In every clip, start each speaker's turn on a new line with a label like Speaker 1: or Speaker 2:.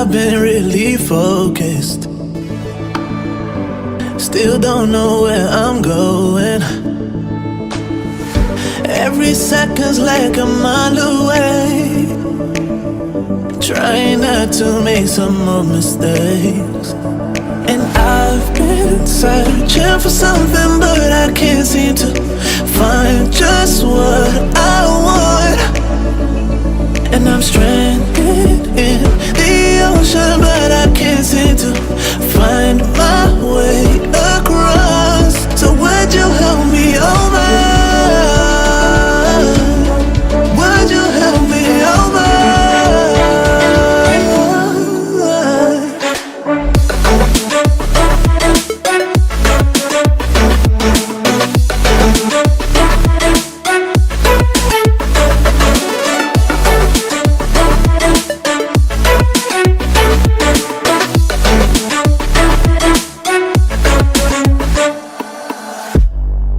Speaker 1: I've been really focused. Still don't know where I'm going. Every second's like a mile away. Trying not to make some more mistakes. And I've been searching for something, but I can't seem to find just what I want. And I'm stranded in the ocean, but I can't seem to find my way across. So would you help me over? Would you help me over?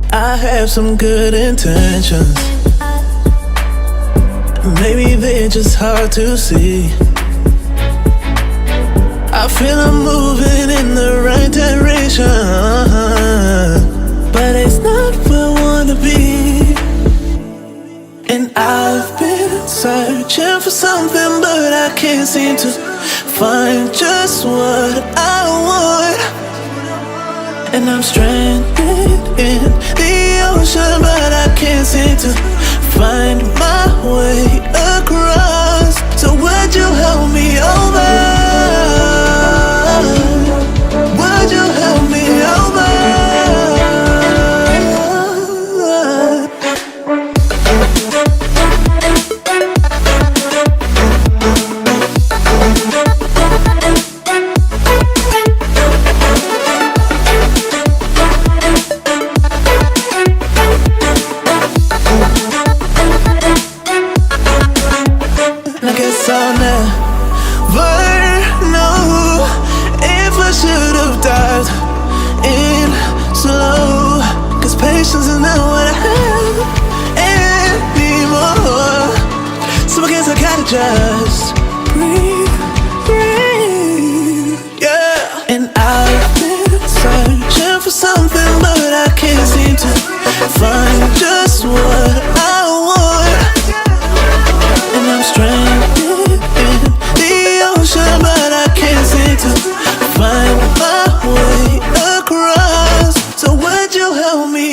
Speaker 1: I have some good intentions. Maybe they're just hard to see. I feel I'm moving in the right direction, but it's not where I wanna be. And I've been searching for something, but I can't seem to find just what I want. And I'm stranded in the ocean, but I can't seem to find my way across. So would you help me over? Would you help me over? I guess I'll never know if I should have died in slow, 'cause patience is not what I have anymore. So I guess I gotta just breathe, breathe, yeah. And I've been searching for something, but I can't seem to find just what I want. And I'm stranded in the ocean, but I can't seem to find my way across. So would you help me?